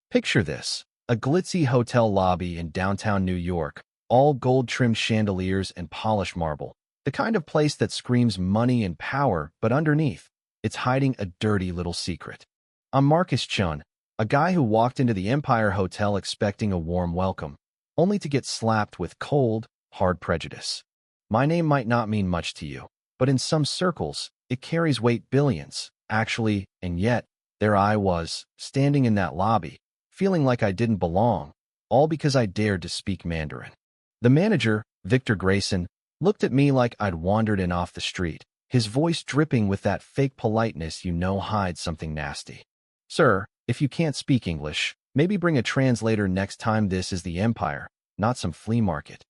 Picture this, a glitzy hotel lobby in downtown New York, all gold-trimmed chandeliers and polished marble. The kind of place that screams money and power, but underneath, it's hiding a dirty little secret. I'm Marcus Chun, a guy who walked into the Empire Hotel expecting a warm welcome, only to get slapped with cold, hard prejudice. My name might not mean much to you, but in some circles, it carries weight billions, actually, and yet, there I was, standing in that lobby, feeling like I didn't belong, all because I dared to speak Mandarin. The manager, Victor Grayson, looked at me like I'd wandered in off the street, his voice dripping with that fake politeness you know hides something nasty. Sir, if you can't speak English, maybe bring a translator next time. This is the Empire, not some flea market.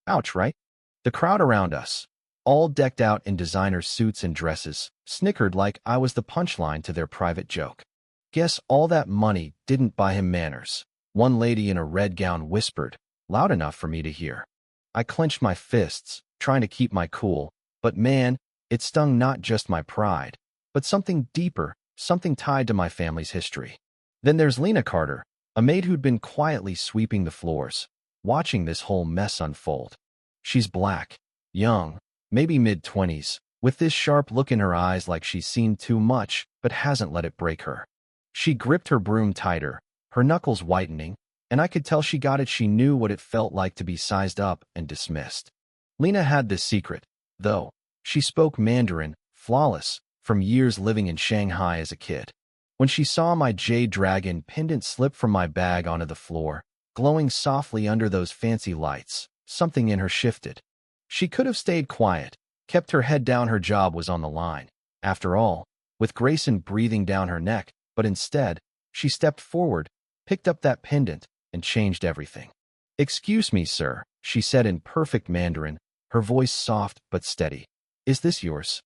Ouch, right? The crowd around us, all decked out in designer suits and dresses, snickered like I was the punchline to their private joke. Guess all that money didn't buy him manners, one lady in a red gown whispered, loud enough for me to hear. I clenched my fists, trying to keep my cool, but man, it stung not just my pride, but something deeper, something tied to my family's history. Then there's Lena Carter, a maid who'd been quietly sweeping the floors, watching this whole mess unfold. She's black, young, maybe mid-20s, with this sharp look in her eyes like she's seen too much but hasn't let it break her. She gripped her broom tighter, her knuckles whitening, and I could tell she got it. She knew what it felt like to be sized up and dismissed. Lena had this secret, though. She spoke Mandarin, flawless, from years living in Shanghai as a kid. When she saw my jade dragon pendant slip from my bag onto the floor, glowing softly under those fancy lights, something in her shifted. She could have stayed quiet, kept her head down. Her job was on the line, after all, with Grayson breathing down her neck, but instead, she stepped forward, picked up that pendant, and changed everything. "Excuse me, sir," she said in perfect Mandarin, her voice soft but steady. "Is this yours?"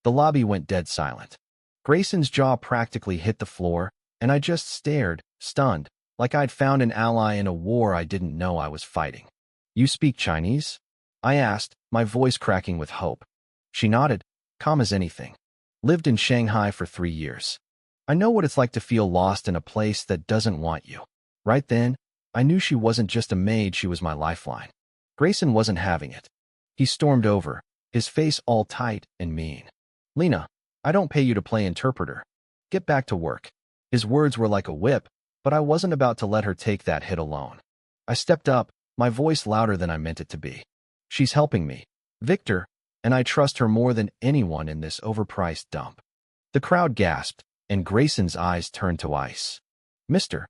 The lobby went dead silent. Grayson's jaw practically hit the floor, and I just stared, stunned, like I'd found an ally in a war I didn't know I was fighting. "You speak Chinese?" I asked, my voice cracking with hope. She nodded, calm as anything. "Lived in Shanghai for 3 years. I know what it's like to feel lost in a place that doesn't want you." Right then, I knew she wasn't just a maid, she was my lifeline. Grayson wasn't having it. He stormed over, his face all tight and mean. "Lena, I don't pay you to play interpreter. Get back to work." His words were like a whip, but I wasn't about to let her take that hit alone. I stepped up, my voice louder than I meant it to be. "She's helping me, Victor, and I trust her more than anyone in this overpriced dump." The crowd gasped, and Grayson's eyes turned to ice. "Mr.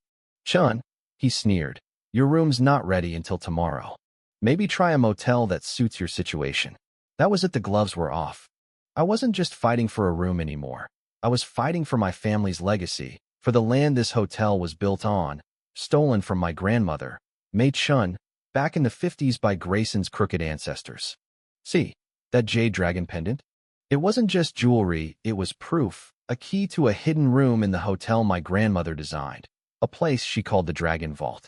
Chun," he sneered, "your room's not ready until tomorrow. Maybe try a motel that suits your situation." That was it. The gloves were off. I wasn't just fighting for a room anymore. I was fighting for my family's legacy, for the land this hotel was built on, stolen from my grandmother, Maid Chun, back in the 50s by Grayson's crooked ancestors. See, that jade dragon pendant? It wasn't just jewelry, it was proof, a key to a hidden room in the hotel my grandmother designed, a place she called the Dragon Vault.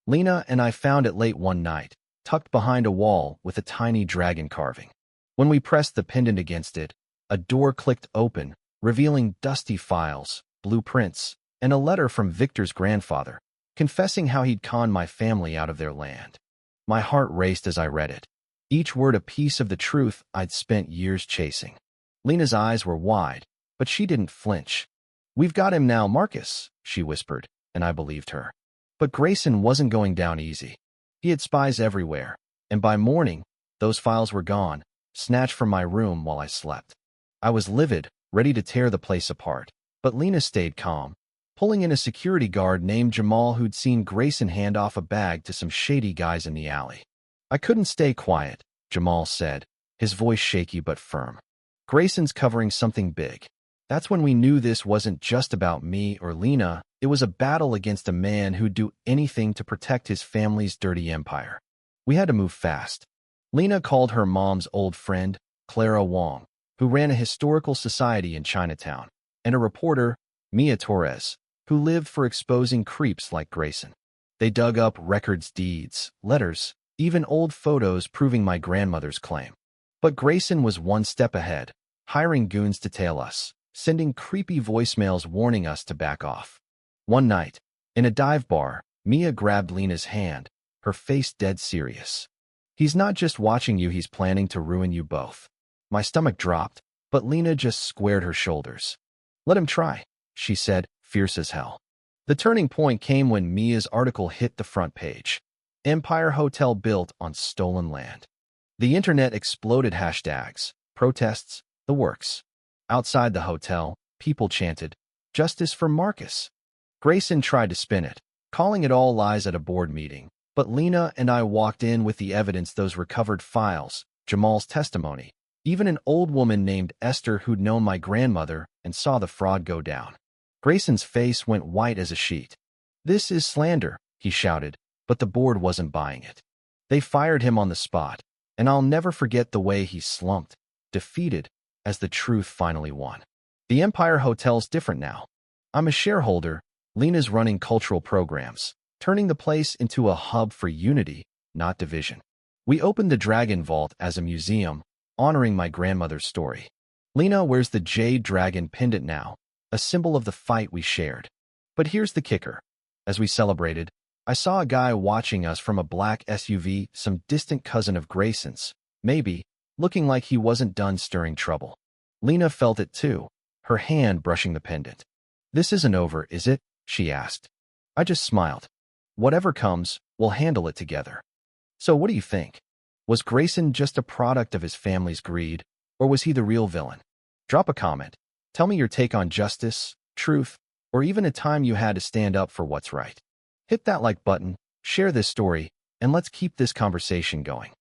Lena and I found it late one night, tucked behind a wall with a tiny dragon carving. When we pressed the pendant against it, a door clicked open, revealing dusty files, blueprints, and a letter from Victor's grandfather, confessing how he'd conned my family out of their land. My heart raced as I read it, each word a piece of the truth I'd spent years chasing. Lena's eyes were wide, but she didn't flinch. "We've got him now, Marcus," she whispered, and I believed her. But Grayson wasn't going down easy. He had spies everywhere, and by morning, those files were gone, snatched from my room while I slept. I was livid, ready to tear the place apart, but Lena stayed calm, pulling in a security guard named Jamal who'd seen Grayson hand off a bag to some shady guys in the alley. "I couldn't stay quiet," Jamal said, his voice shaky but firm. "Grayson's covering something big." That's when we knew this wasn't just about me or Lena, it was a battle against a man who'd do anything to protect his family's dirty empire. We had to move fast. Lena called her mom's old friend, Clara Wong, who ran a historical society in Chinatown, and a reporter, Mia Torres, who lived for exposing creeps like Grayson. They dug up records, deeds, letters, even old photos proving my grandmother's claim. But Grayson was one step ahead, hiring goons to tail us, sending creepy voicemails warning us to back off. One night, In a dive bar, Mia grabbed Lena's hand, her face dead serious. He's not just watching you, he's planning to ruin you both. My stomach dropped, but Lena just squared her shoulders. Let him try, she said, fierce as hell. The turning point came when Mia's article hit the front page. Empire Hotel built on stolen land. The internet exploded hashtags, protests, the works. Outside the hotel, people chanted, "Justice for Marcus." Grayson tried to spin it, calling it all lies at a board meeting, but Lena and I walked in with the evidence, those recovered files, Jamal's testimony, even an old woman named Esther who'd known my grandmother and saw the fraud go down. Grayson's face went white as a sheet. "This is slander," he shouted, but the board wasn't buying it. They fired him on the spot, and I'll never forget the way he slumped, defeated, as the truth finally won. The Empire Hotel's different now. I'm a shareholder. Lena's running cultural programs, turning the place into a hub for unity, not division. We opened the Dragon Vault as a museum, honoring my grandmother's story. Lena wears the Jade Dragon pendant now, a symbol of the fight we shared. But here's the kicker. As we celebrated, I saw a guy watching us from a black SUV, some distant cousin of Grayson's, maybe, looking like he wasn't done stirring trouble. Lena felt it too, her hand brushing the pendant. "This isn't over, is it?" she asked. I just smiled. "Whatever comes, we'll handle it together." So what do you think? Was Grayson just a product of his family's greed, or was he the real villain? Drop a comment. Tell me your take on justice, truth, or even a time you had to stand up for what's right. Hit that like button, share this story, and let's keep this conversation going.